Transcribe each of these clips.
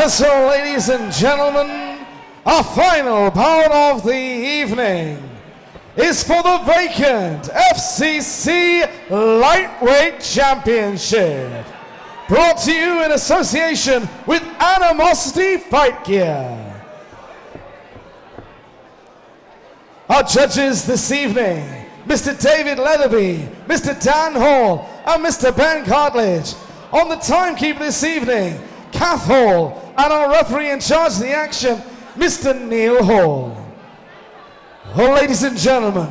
And so, ladies and gentlemen, our final bout of the evening is for the vacant FCC Lightweight Championship. Brought to you in association with Animosity Fight Gear. Our judges this evening, Mr. David Leatherby, Mr. Dan Hall, and Mr. Ben Cartledge. On the timekeeper this evening, Kath Hall, and our referee in charge of the action, Mr. Neil Hall. Well, ladies and gentlemen,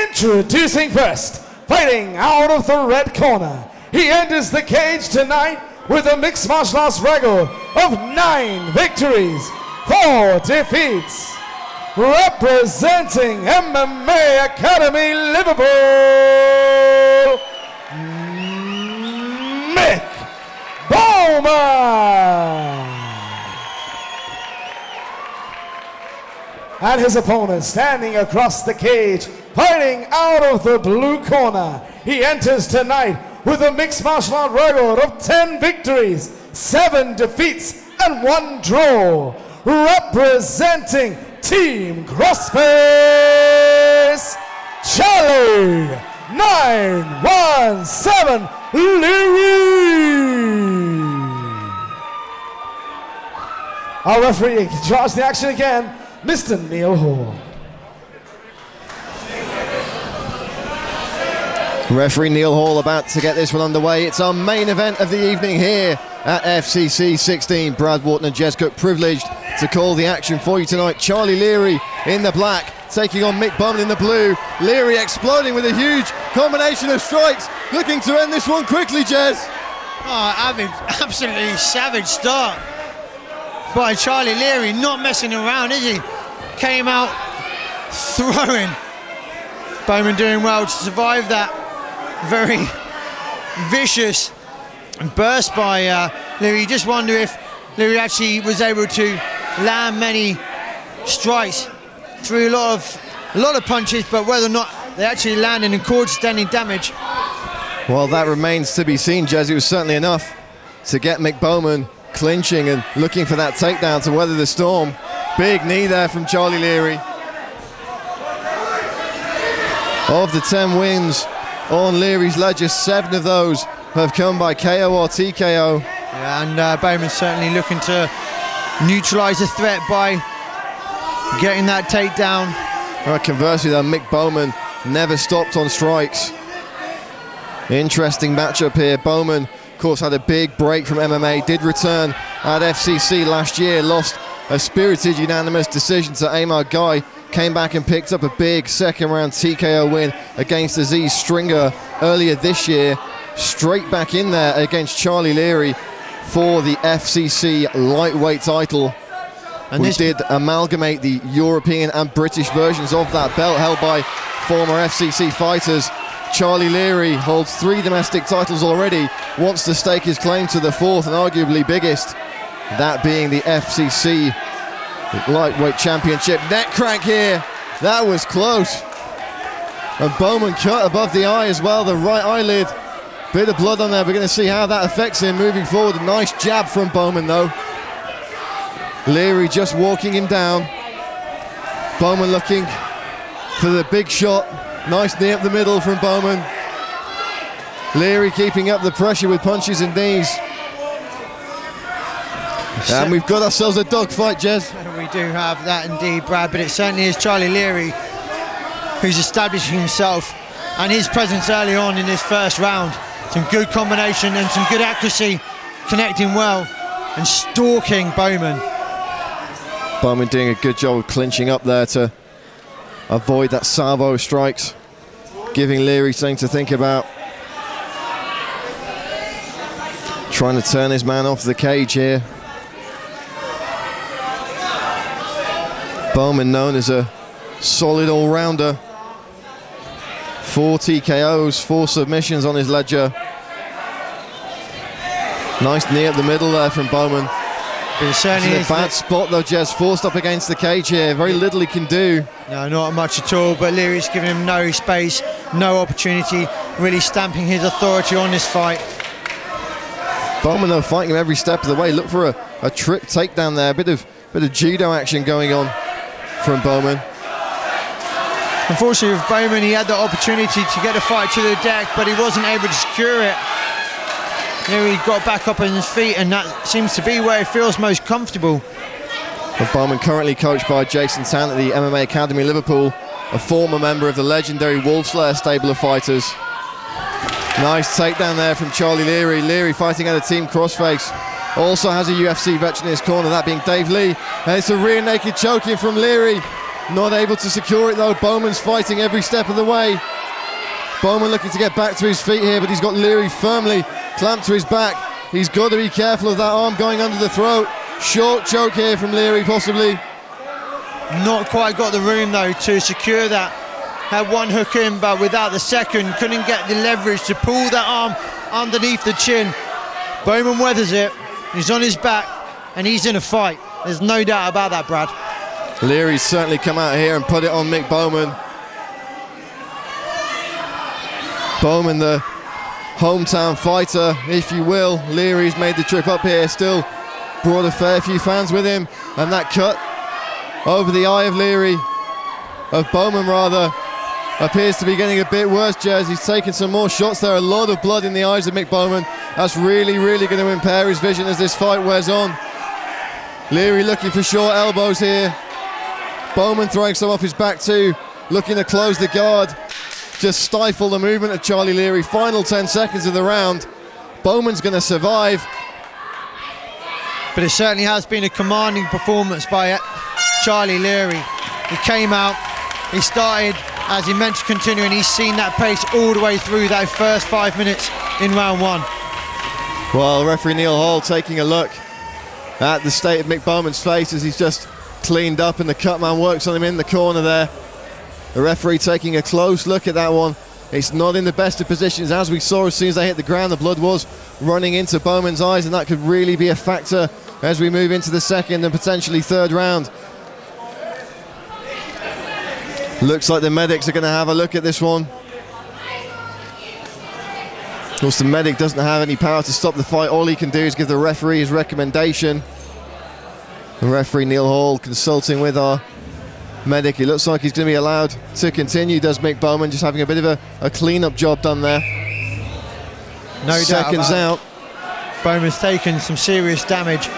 introducing first, fighting out of the red corner. He enters the cage tonight with a mixed martial arts record of 9 victories, 4 defeats. Representing MMA Academy Liverpool, Mick Bowman. And his opponent standing across the cage, fighting out of the blue corner. He enters tonight with a mixed martial art record of 10 victories, 7 defeats, and 1 draw. Representing Team Crossface, Charlie 917 Leary. Our referee in charge of the action again, Mr. Neil Hall. Referee Neil Hall about to get this one underway. It's our main event of the evening here at FCC 16. Brad Wharton and Jez Cook privileged to call the action for you tonight. Charlie Leary in the black, taking on Mick Bowman in the blue. Leary exploding with a huge combination of strikes, looking to end this one quickly, Jez. Oh, having absolutely savage start by Charlie Leary, not messing around, is he? Came out throwing. Bowman doing well to survive that very vicious burst by Leary. You just wonder if Leary actually was able to land many strikes through a lot of punches, but whether or not they actually landed and caused standing damage. Well, that remains to be seen, Jez. It was certainly enough to get Mick Bowman clinching and looking for that takedown to weather the storm. Big knee there from Charlie Leary. Of the 10 wins on Leary's ledger, 7 of those have come by KO or TKO. Yeah, and Bowman's certainly looking to neutralise the threat by getting that takedown. Right, conversely though, Mick Bowman never stopped on strikes. Interesting matchup here. Bowman, of course, had a big break from MMA, did return at FCC last year, lost a spirited unanimous decision to Amar Guy, came back and picked up a big second round TKO win against Aziz Stringer earlier this year. Straight back in there against Charlie Leary for the FCC lightweight title. And we did amalgamate the European and British versions of that belt held by former FCC fighters. Charlie Leary holds 3 domestic titles already, wants to stake his claim to the 4th and arguably biggest, that being the FCC lightweight championship. Neck crank here, that was close. And Bowman cut above the eye as well, the right eyelid. Bit of blood on there. We're going to see how that affects him moving forward. A nice jab from Bowman though. Leary just walking him down. Bowman looking for the big shot. Nice knee up the middle from Bowman. Leary keeping up the pressure with punches and knees. And we've got ourselves a dogfight, Jez. We do have that indeed, Brad, but it certainly is Charlie Leary who's establishing himself and his presence early on in this first round. Some good combination and some good accuracy, connecting well and stalking Bowman. Bowman doing a good job of clinching up there to avoid that salvo of strikes, giving Leary something to think about. Trying to turn his man off the cage here. Bowman known as a solid all-rounder. 4 TKOs, 4 submissions on his ledger. Nice knee up the middle there from Bowman. It certainly is a bad spot though, Jez, forced up against the cage here. Very little he can do. No, not much at all, but Leary's giving him no space, no opportunity, really stamping his authority on this fight. Bowman though fighting him every step of the way. Look for a a trip takedown there. A bit of judo action going on from Bowman. Unfortunately with Bowman, he had the opportunity to get the fight to the deck, but he wasn't able to secure it. He got back up on his feet, and that seems to be where he feels most comfortable. But Bowman currently coached by Jason Tan at the MMA Academy Liverpool, a former member of the legendary Wolfslayer stable of fighters. Nice takedown there from Charlie Leary. Leary fighting out of Team Crossface. Also has a UFC veteran in his corner, that being Dave Lee. And it's a rear naked choking from Leary. Not able to secure it though. Bowman's fighting every step of the way. Bowman looking to get back to his feet here, but he's got Leary firmly clamped to his back. He's got to be careful of that arm going under the throat. Short choke here from Leary, possibly. Not quite got the room though to secure that. Had one hook in, but without the second, couldn't get the leverage to pull that arm underneath the chin. Bowman weathers it. He's on his back, and he's in a fight. There's no doubt about that, Brad. Leary's certainly come out here and put it on Mick Bowman. Bowman, the hometown fighter, if you will. Leary's made the trip up here, still brought a fair few fans with him, and that cut over the eye of Leary, of Bowman rather, appears to be getting a bit worse, Jez. He's taking some more shots there, a lot of blood in the eyes of Mick Bowman. That's really going to impair his vision as this fight wears on. Leary looking for short elbows here. Bowman throwing some off his back too, looking to close the guard, just stifle the movement of Charlie Leary. Final 10 seconds of the round. Bowman's going to survive. But it certainly has been a commanding performance by Charlie Leary. He came out, he started, as he meant to continue, and he's seen that pace all the way through that first 5 minutes in round one. Well, referee Neil Hall taking a look at the state of Mick Bowman's face as he's just cleaned up and the cut man works on him in the corner there. The referee taking a close look at that one. It's not in the best of positions, as we saw as soon as they hit the ground. The blood was running into Bowman's eyes, and that could really be a factor as we move into the second and potentially third round. Looks like the medics are going to have a look at this one. Of course, the medic doesn't have any power to stop the fight. All he can do is give the referee his recommendation. The referee Neil Hall consulting with our medic. It looks like he's going to be allowed to continue, does Mick Bowman, just having a bit of a clean-up job done there. No seconds doubt out. Bowman's taken some serious damage.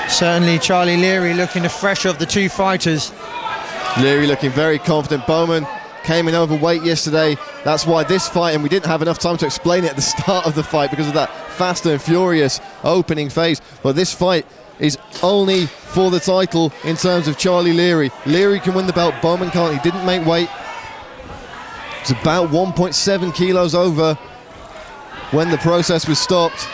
Certainly Charlie Leary looking the fresher of the two fighters. Leary looking very confident. Bowman came in overweight yesterday. That's why this fight, and we didn't have enough time to explain it at the start of the fight because of that fast and furious opening phase. But this fight is only for the title in terms of Charlie Leary. Leary can win the belt, Bowman can't. He didn't make weight. It's about 1.7 kilos over when the process was stopped.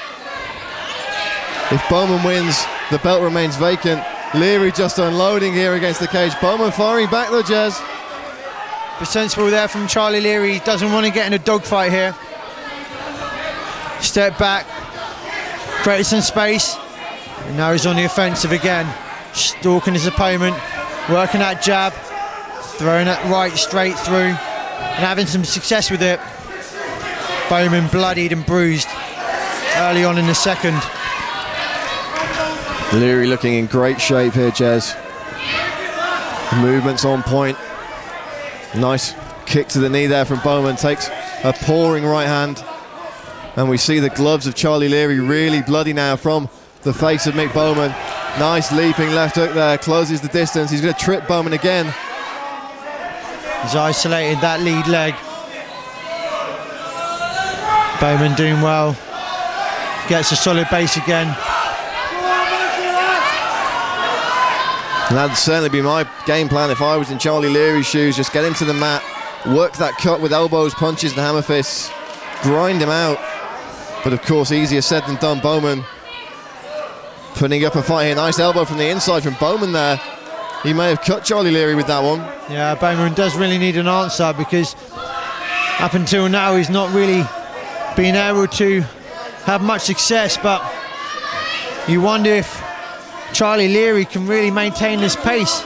If Bowman wins, the belt remains vacant. Leary just unloading here against the cage. Bowman firing back though, Jez. But sensible there from Charlie Leary. He doesn't want to get in a dogfight here. Step back, created some space, and now he's on the offensive again. Stalking his opponent, working that jab, throwing that right straight through, and having some success with it. Bowman bloodied and bruised early on in the second. Leary looking in great shape here, Jez. The movement's on point. Nice kick to the knee there from Bowman. Takes a pouring right hand. And we see the gloves of Charlie Leary really bloody now from the face of Mick Bowman. Nice leaping left hook there. Closes the distance. He's going to trip Bowman again. He's isolated that lead leg. Bowman doing well. Gets a solid base again. And that'd certainly be my game plan if I was in Charlie Leary's shoes. Just get him to the mat, work that cut with elbows, punches and hammer fists, grind him out. But of course, easier said than done. Bowman putting up a fight here. Nice elbow from the inside from Bowman there. He may have cut Charlie Leary with that one. Yeah, Bowman does really need an answer because up until now he's not really been able to have much success, but you wonder if Charlie Leary can really maintain this pace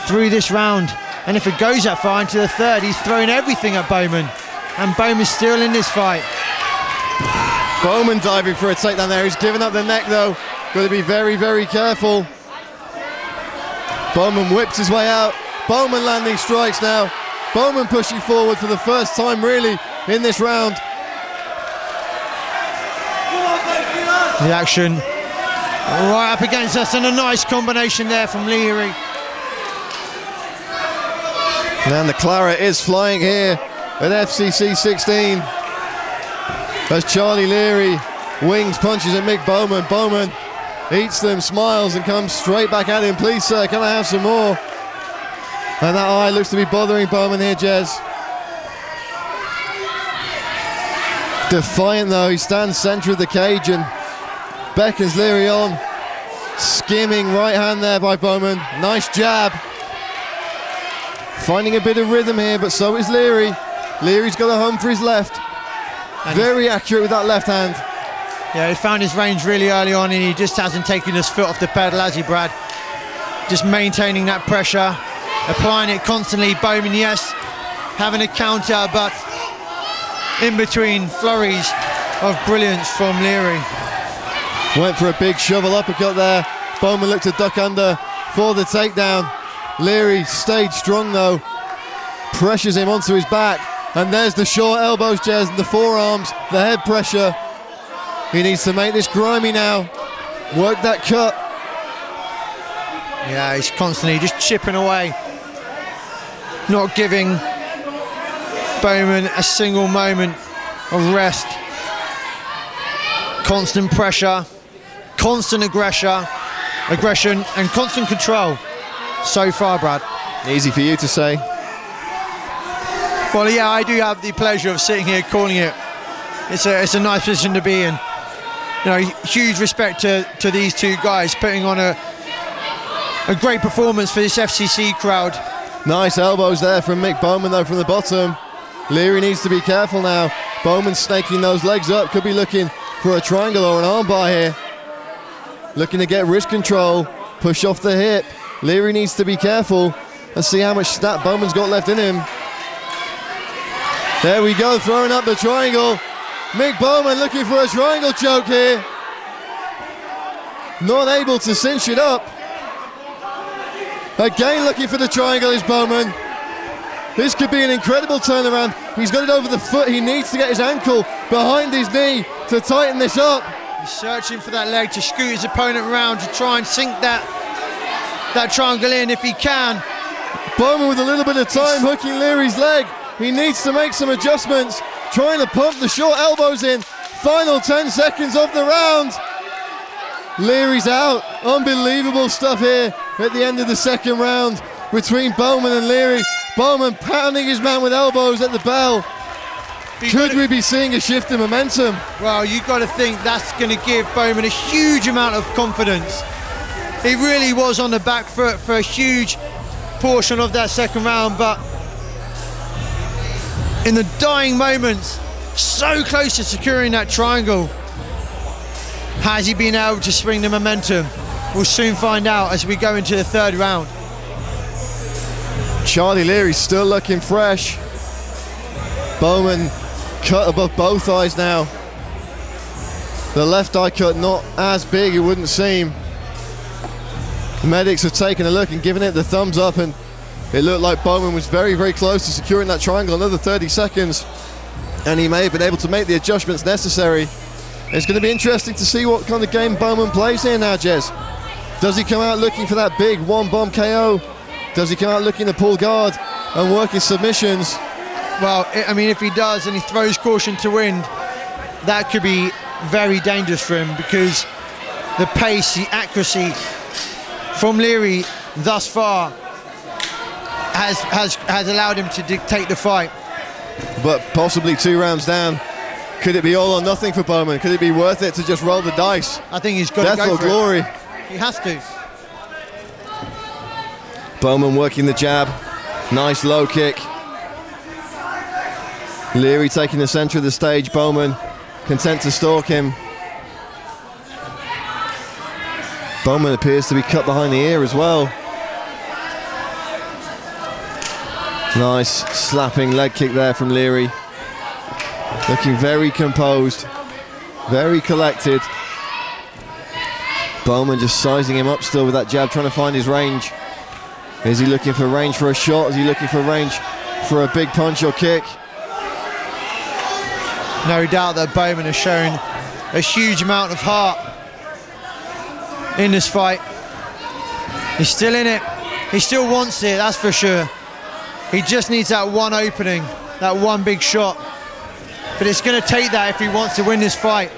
through this round. And if it goes that far into the third, he's throwing everything at Bowman. And Bowman's still in this fight. Bowman diving for a takedown there. He's given up the neck though. Got to be very, very careful. Bowman whips his way out. Bowman landing strikes now. Bowman pushing forward for the first time really in this round. The action right up against us, and a nice combination there from Leary. And the claret is flying here at FCC 16 as Charlie Leary wings punches at Mick Bowman. Bowman eats them, smiles, and comes straight back at him. Please, sir, can I have some more? And that eye looks to be bothering Bowman here, Jez. Defiant though, he stands centre of the cage and beckons Leary on. Skimming right hand there by Bowman. Nice jab. Finding a bit of rhythm here, but so is Leary. Leary's got a home for his left. Very accurate with that left hand. Yeah, he found his range really early on, and he just hasn't taken his foot off the pedal, has he, Brad? Just maintaining that pressure, applying it constantly. Bowman, yes, having a counter, but in between flurries of brilliance from Leary. Went for a big shovel uppercut there. Bowman looked to duck under for the takedown. Leary stayed strong though. Pressures him onto his back. And there's the short elbows, Jez, and the forearms, the head pressure. He needs to make this grimy now. Work that cut. Yeah, he's constantly just chipping away. Not giving Bowman a single moment of rest. Constant pressure, constant aggression, and constant control. So far, Brad. Easy for you to say. Well, yeah, I do have the pleasure of sitting here calling it. It's a nice position to be in. You know, huge respect to these two guys putting on a great performance for this FCC crowd. Nice elbows there from Mick Bowman though from the bottom. Leary needs to be careful now. Bowman snaking those legs up, could be looking for a triangle or an armbar here. Looking to get wrist control, push off the hip. Leary needs to be careful. Let's see how much snap Bowman's got left in him. There we go, throwing up the triangle. Mick Bowman looking for a triangle choke here. Not able to cinch it up. Again looking for the triangle is Bowman. This could be an incredible turnaround. He's got it over the foot. He needs to get his ankle behind his knee to tighten this up. He's searching for that leg to scoot his opponent around to try and sink that triangle in if he can. Bowman with a little bit of time hooking Leary's leg. He needs to make some adjustments, trying to pump the short elbows in. Final 10 seconds of the round. Leary's out. Unbelievable stuff here at the end of the second round between Bowman and Leary. Bowman pounding his man with elbows at the bell. Could we be seeing a shift in momentum? Well, you've got to think that's going to give Bowman a huge amount of confidence. He really was on the back foot for a huge portion of that second round, but in the dying moments, so close to securing that triangle. Has he been able to swing the momentum? We'll soon find out as we go into the third round. Charlie Leary still looking fresh. Bowman cut above both eyes now. The left eye cut not as big, it wouldn't seem. Medics have taken a look and given it the thumbs up, and it looked like Bowman was very, very close to securing that triangle. Another 30 seconds, and he may have been able to make the adjustments necessary. It's going to be interesting to see what kind of game Bowman plays here now, Jez. Does he come out looking for that big one-bomb KO? Does he come out looking to pull guard and work his submissions? Well, I mean, if he does and he throws caution to wind, that could be very dangerous for him, because the pace, the accuracy from Leary thus far has allowed him to dictate the fight. But possibly 2 rounds down. Could it be all or nothing for Bowman? Could it be worth it to just roll the dice? I think he's got to go for glory. He has to. Bowman working the jab. Nice low kick. Leary taking the centre of the stage. Bowman content to stalk him. Bowman appears to be cut behind the ear as well. Nice slapping leg kick there from Leary. Looking very composed, very collected. Bowman just sizing him up still with that jab, trying to find his range. Is he looking for range for a shot? Is he looking for range for a big punch or kick? No doubt that Bowman has shown a huge amount of heart in this fight. He's still in it. He still wants it, that's for sure. He just needs that one opening, that one big shot. But it's going to take that if he wants to win this fight.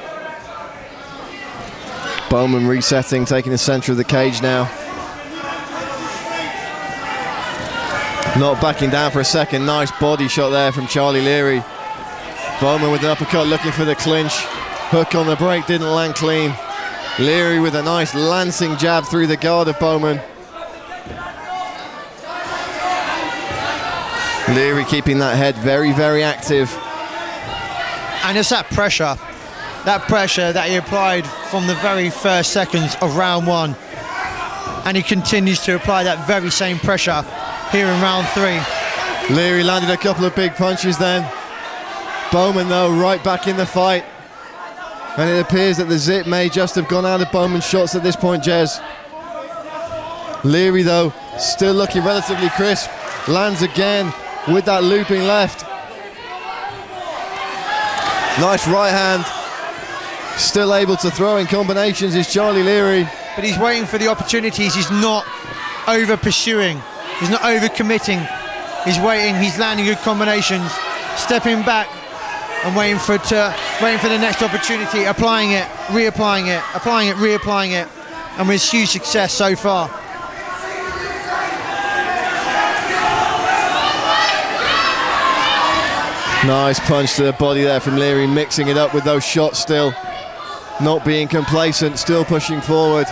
Bowman resetting, taking the center of the cage now. Not backing down for a second. Nice body shot there from Charlie Leary. Bowman with an uppercut, looking for the clinch. Hook on the break, didn't land clean. Leary with a nice lancing jab through the guard of Bowman. Leary keeping that head very, very active. And it's that pressure that he applied from the very first seconds of round one. And he continues to apply that very same pressure here in round three. Leary landed a couple of big punches then. Bowman though right back in the fight. And it appears that the zip may just have gone out of Bowman's shots at this point, Jez. Leary though still looking relatively crisp. Lands again with that looping left. Nice right hand. Still able to throw in combinations is Charlie Leary. But he's waiting for the opportunities. He's not over pursuing. He's not over committing. He's waiting. He's landing good combinations, stepping back and waiting for the next opportunity, applying it, reapplying it, applying it, reapplying it, and with huge success so far. Nice punch to the body there from Leary, mixing it up with those shots still. Not being complacent, still pushing forward.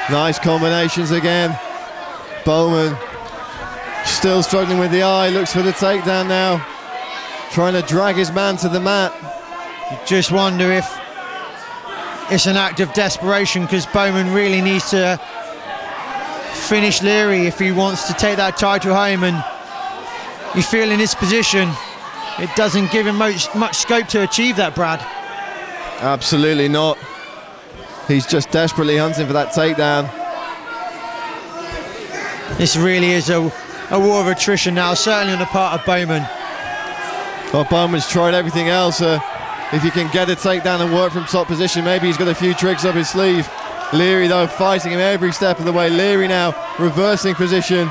Nice combinations again. Bowman still struggling with the eye, looks for the takedown now. Trying to drag his man to the mat. You just wonder if it's an act of desperation, because Bowman really needs to finish Leary if he wants to take that title home, and you feel in this position it doesn't give him much scope to achieve that, Brad. Absolutely not. He's just desperately hunting for that takedown. This really is a war of attrition now, certainly on the part of Bowman. Well, Bowman's tried everything else. If he can get a takedown and work from top position, maybe he's got a few tricks up his sleeve. Leary though fighting him every step of the way. Leary now reversing position,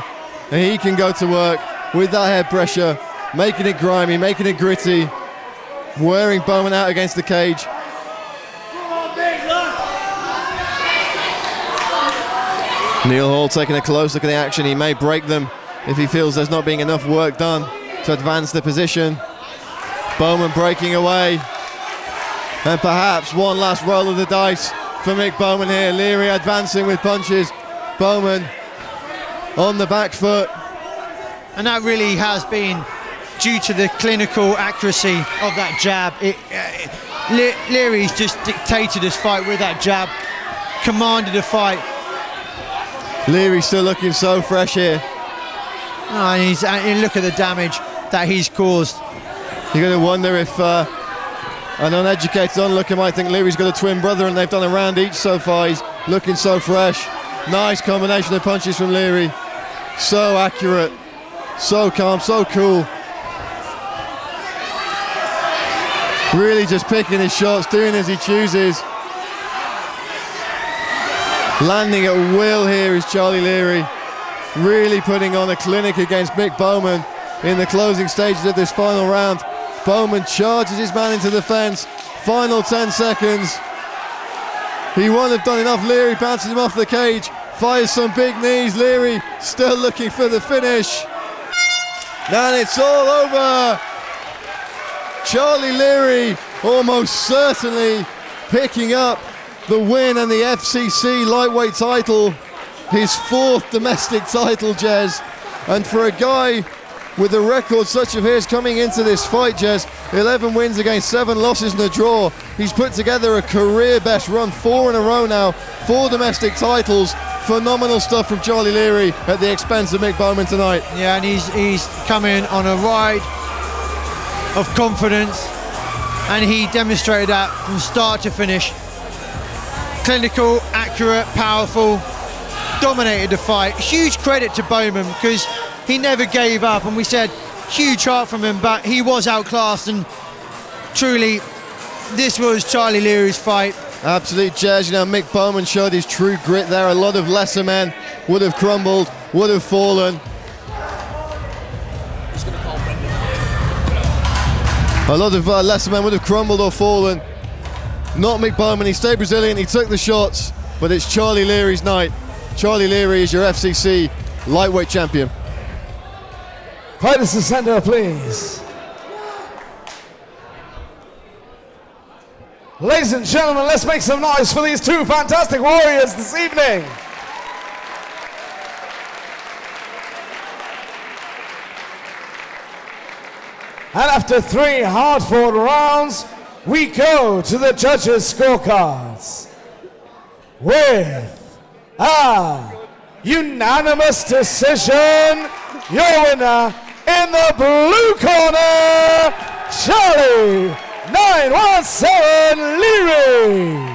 and he can go to work with that head pressure, making it grimy, making it gritty, wearing Bowman out against the cage. Neil Hall taking a close look at the action. He may break them if he feels there's not being enough work done to advance the position. Bowman breaking away, and perhaps one last roll of the dice for Mick Bowman here. Leary advancing with punches. Bowman on the back foot. And that really has been due to the clinical accuracy of that jab. Leary's just dictated his fight with that jab, commanded the fight. Leary still looking so fresh here. And look at the damage that he's caused. You're going to wonder if an uneducated onlooker might think Leary's got a twin brother and they've done a round each so far. He's looking so fresh. Nice combination of punches from Leary. So accurate, so calm, so cool. Really just picking his shots, doing as he chooses. Landing at will here is Charlie Leary. Really putting on a clinic against Mick Bowman in the closing stages of this final round. Bowman charges his man into the fence. Final 10 seconds. He won't have done enough. Leary bounces him off the cage. Fires some big knees. Leary still looking for the finish. And it's all over. Charlie Leary almost certainly picking up the win and the FCC lightweight title. His fourth domestic title, Jez. And for a guy with a record such of his coming into this fight, Jez, 11 wins against 7 losses and a draw. He's put together a career best run, 4 in a row now, 4 domestic titles. Phenomenal stuff from Charlie Leary at the expense of Mick Bowman tonight. Yeah, and he's coming on a ride of confidence, and he demonstrated that from start to finish. Clinical, accurate accurate, powerful, dominated the fight. Huge credit to Bowman because he never gave up, and we said huge heart from him, but he was outclassed, and truly this was Charlie Leary's fight. Absolute jazz. You know, Mick Bowman showed his true grit there. A lot of lesser men would have crumbled, would have fallen. A lot of lesser men would have crumbled or fallen. Not Mick Bowman. He stayed Brazilian, he took the shots, but it's Charlie Leary's night. Charlie Leary is your FCC lightweight champion. Fighters to center, please. Ladies and gentlemen, let's make some noise for these two fantastic warriors this evening. And after 3 hard-fought rounds, we go to the judges' scorecards with a unanimous decision. Your winner in the blue corner, Charlie 917 Leary.